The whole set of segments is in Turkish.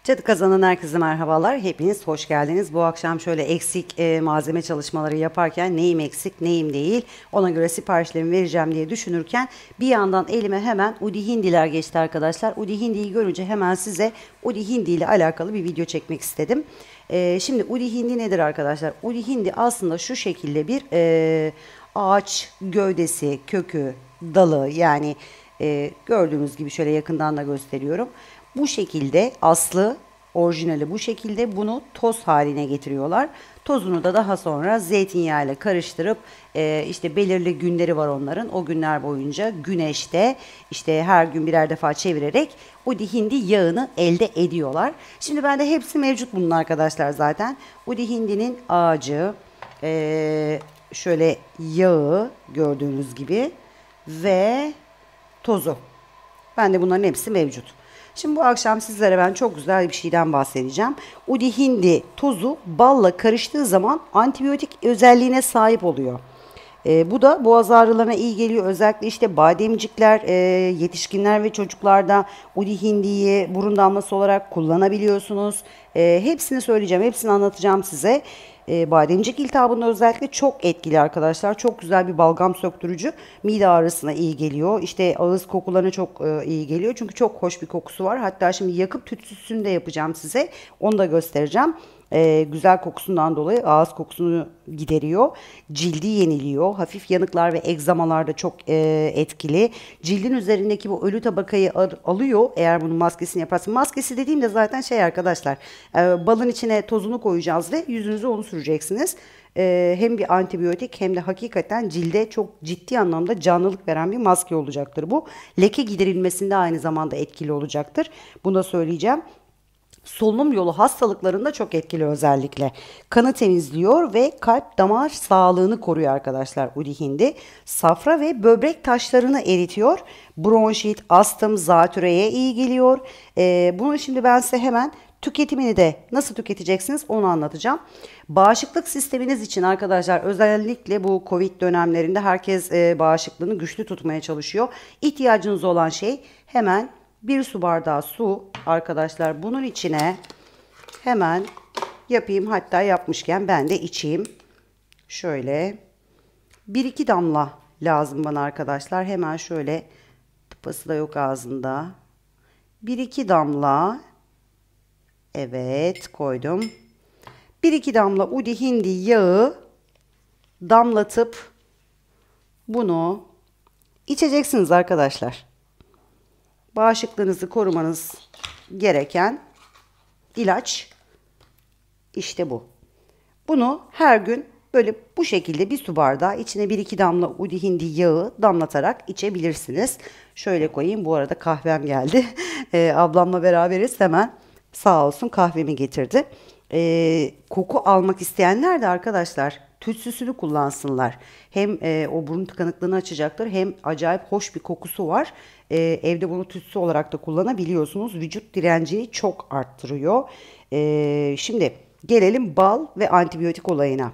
Cadı Kazan'ın herkese merhabalar. Hepiniz hoş geldiniz. Bu akşam şöyle eksik malzeme çalışmaları yaparken neyim eksik neyim değil ona göre siparişlerimi vereceğim diye düşünürken bir yandan elime hemen Udi Hindiler geçti arkadaşlar. Udi Hindi'yi görünce hemen size Udi Hindi ile alakalı bir video çekmek istedim. Şimdi Udi Hindi nedir arkadaşlar? Udi Hindi aslında şu şekilde bir ağaç gövdesi, kökü, dalı yani gördüğünüz gibi şöyle yakından da gösteriyorum. Bu şekilde aslı orijinali bu şekilde bunu toz haline getiriyorlar. Tozunu da daha sonra zeytinyağı ile karıştırıp işte belirli günleri var onların. O günler boyunca güneşte işte her gün birer defa çevirerek Udi Hindi yağını elde ediyorlar. Şimdi bende hepsi mevcut bunun arkadaşlar zaten. Udi Hindi'nin ağacı, şöyle yağı gördüğünüz gibi ve tozu. Bende bunların hepsi mevcut. Şimdi bu akşam sizlere ben çok güzel bir şeyden bahsedeceğim. Udi Hindi tozu balla karıştığı zaman antibiyotik özelliğine sahip oluyor. Bu da boğaz ağrılarına iyi geliyor. Özellikle işte bademcikler, yetişkinler ve çocuklarda Udi Hindi'yi burun damlası olarak kullanabiliyorsunuz. Hepsini söyleyeceğim, hepsini anlatacağım size. Bademcik iltihabında özellikle çok etkili arkadaşlar. Çok güzel bir balgam söktürücü. Mide ağrısına iyi geliyor. İşte ağız kokularına çok iyi geliyor. Çünkü çok hoş bir kokusu var. Hatta şimdi yakıp tütsüsünü de yapacağım size. Onu da göstereceğim. Güzel kokusundan dolayı ağız kokusunu gideriyor. Cildi yeniliyor. Hafif yanıklar ve egzamalarda çok etkili. Cildin üzerindeki bu ölü tabakayı alıyor. Eğer bunun maskesini yaparsın. Maskesi dediğimde zaten şey arkadaşlar. Balın içine tozunu koyacağız ve yüzünüze onu süreceksiniz. Hem bir antibiyotik hem de hakikaten cilde çok ciddi anlamda canlılık veren bir maske olacaktır bu. Leke giderilmesinde aynı zamanda etkili olacaktır. Bunu da söyleyeceğim. Solunum yolu hastalıklarında çok etkili özellikle. Kanı temizliyor ve kalp damar sağlığını koruyor arkadaşlar Udi Hindi. Safra ve böbrek taşlarını eritiyor. Bronşit, astım, zatürreye iyi geliyor. Bunu şimdi ben size hemen tüketimini de nasıl tüketeceksiniz onu anlatacağım. Bağışıklık sisteminiz için arkadaşlar özellikle bu Covid dönemlerinde herkes bağışıklığını güçlü tutmaya çalışıyor. İhtiyacınız olan şey hemen bir su bardağı su arkadaşlar, bunun içine hemen yapayım, hatta yapmışken ben de içeyim. Şöyle 1-2 damla lazım bana arkadaşlar. Hemen şöyle, tıpası da yok ağzında. 1-2 damla, evet koydum. 1-2 damla Udi Hindi yağı damlatıp bunu içeceksiniz arkadaşlar. Bağışıklığınızı korumanız gereken ilaç işte bu. Bunu her gün böyle bu şekilde bir su bardağı içine 1-2 damla Udi Hindi yağı damlatarak içebilirsiniz. Şöyle koyayım, bu arada kahvem geldi. Ablamla beraberiz, hemen sağ olsun kahvemi getirdi. Koku almak isteyenler de arkadaşlar tütsüsünü kullansınlar. Hem o burun tıkanıklığını açacaktır, hem acayip hoş bir kokusu var. Evde bunu tütsü olarak da kullanabiliyorsunuz. Vücut direncini çok arttırıyor. Şimdi gelelim bal ve antibiyotik olayına.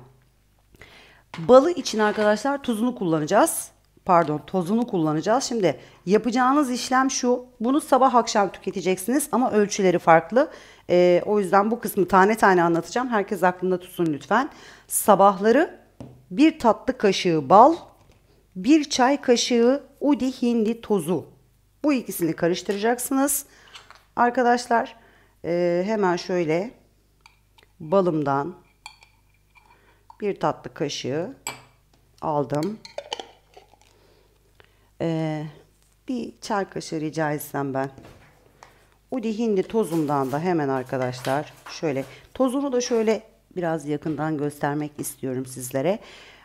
Balı için arkadaşlar tuzunu kullanacağız. Pardon, tozunu kullanacağız. Şimdi yapacağınız işlem şu. Bunu sabah akşam tüketeceksiniz ama ölçüleri farklı. O yüzden bu kısmı tane tane anlatacağım. Herkes aklında tutsun lütfen. Sabahları 1 tatlı kaşığı bal, 1 çay kaşığı Udi Hindi tozu. Bu ikisini karıştıracaksınız. Arkadaşlar hemen şöyle balımdan 1 tatlı kaşığı aldım. Bir çay kaşığı rica etsem ben. Udi Hindi tozumdan da hemen arkadaşlar şöyle tozunu da şöyle biraz yakından göstermek istiyorum sizlere.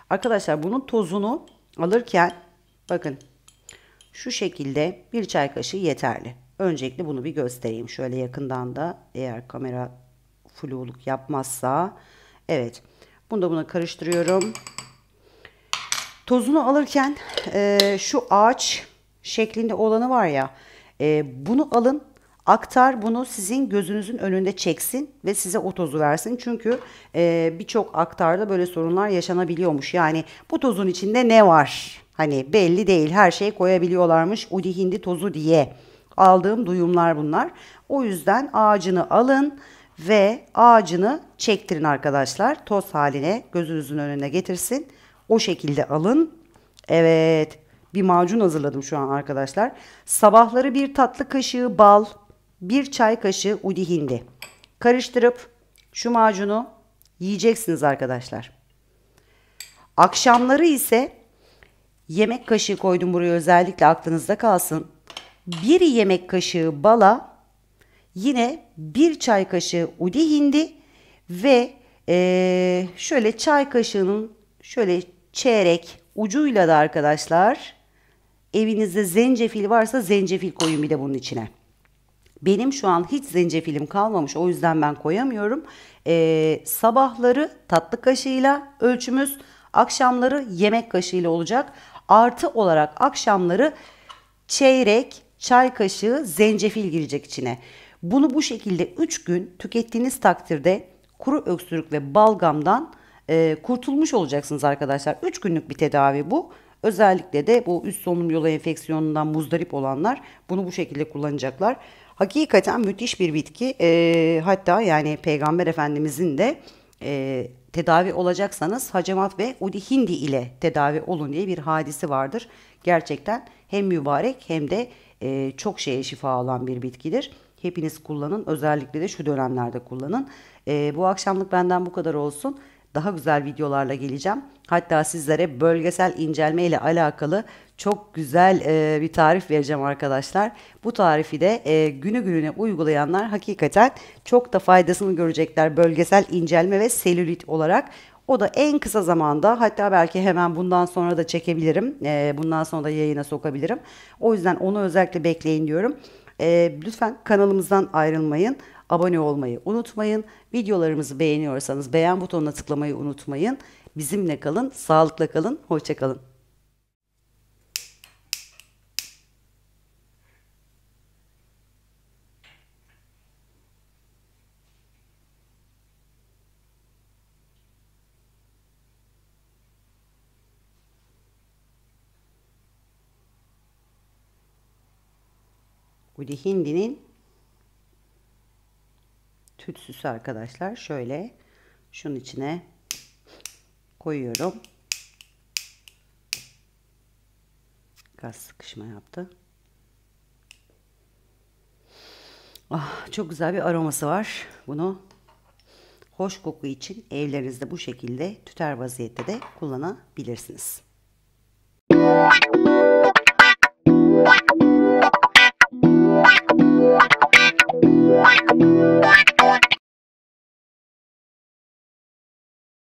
Arkadaşlar bunun tozunu alırken bakın şu şekilde 1 çay kaşığı yeterli. Öncelikle bunu bir göstereyim şöyle yakından da, eğer kamera fluluk yapmazsa. Evet, bunu da buna karıştırıyorum. Tozunu alırken şu ağaç şeklinde olanı var ya, bunu alın, aktar, bunu sizin gözünüzün önünde çeksin ve size o tozu versin. Çünkü birçok aktarda böyle sorunlar yaşanabiliyormuş. Yani bu tozun içinde ne var? Hani belli değil, her şey koyabiliyorlarmış Udi Hindi tozu diye. aldığım duyumlar bunlar. O yüzden ağacını alın ve ağacını çektirin arkadaşlar. Toz haline gözünüzün önüne getirsin. O şekilde alın. Evet, bir macun hazırladım şu an arkadaşlar. Sabahları bir tatlı kaşığı bal, bir çay kaşığı udi hindi karıştırıp şu macunu yiyeceksiniz arkadaşlar. Akşamları ise yemek kaşığı koydum buraya, özellikle aklınızda kalsın. Bir yemek kaşığı bala, yine bir çay kaşığı udi hindi ve şöyle çay kaşığının şöyle çeyrek ucuyla da arkadaşlar, evinizde zencefil varsa zencefil koyun bir de bunun içine. Benim şu an hiç zencefilim kalmamış, o yüzden ben koyamıyorum. Sabahları tatlı kaşığıyla ölçümüz, akşamları yemek kaşığıyla olacak. Artı olarak akşamları çeyrek çay kaşığı zencefil girecek içine. Bunu bu şekilde 3 gün tükettiğiniz takdirde kuru öksürük ve balgamdan kurtulmuş olacaksınız arkadaşlar. 3 günlük bir tedavi bu. Özellikle de bu üst solunum yolu enfeksiyonundan muzdarip olanlar bunu bu şekilde kullanacaklar. Hakikaten müthiş bir bitki. Hatta yani Peygamber Efendimizin de tedavi olacaksanız hacamat ve udi hindi ile tedavi olun diye bir hadisi vardır. Gerçekten hem mübarek hem de çok şeye şifa olan bir bitkidir. Hepiniz kullanın. Özellikle de şu dönemlerde kullanın. Bu akşamlık benden bu kadar olsun. Daha güzel videolarla geleceğim. Hatta sizlere bölgesel incelme ile alakalı çok güzel bir tarif vereceğim arkadaşlar. Bu tarifi de günü gününe uygulayanlar hakikaten çok da faydasını görecekler, bölgesel incelme ve selülit olarak. O da en kısa zamanda, hatta belki hemen bundan sonra da çekebilirim. Bundan sonra da yayına sokabilirim. O yüzden onu özellikle bekleyin diyorum. Lütfen kanalımızdan ayrılmayın. Abone olmayı unutmayın. Videolarımızı beğeniyorsanız beğen butonuna tıklamayı unutmayın. Bizimle kalın, sağlıkla kalın, hoşça kalın. Bu hindinin tütsüsü arkadaşlar. Şöyle şunun içine koyuyorum. Gaz sıkışma yaptı. Ah, çok güzel bir aroması var. Bunu hoş koku için evlerinizde bu şekilde tüter vaziyette de kullanabilirsiniz.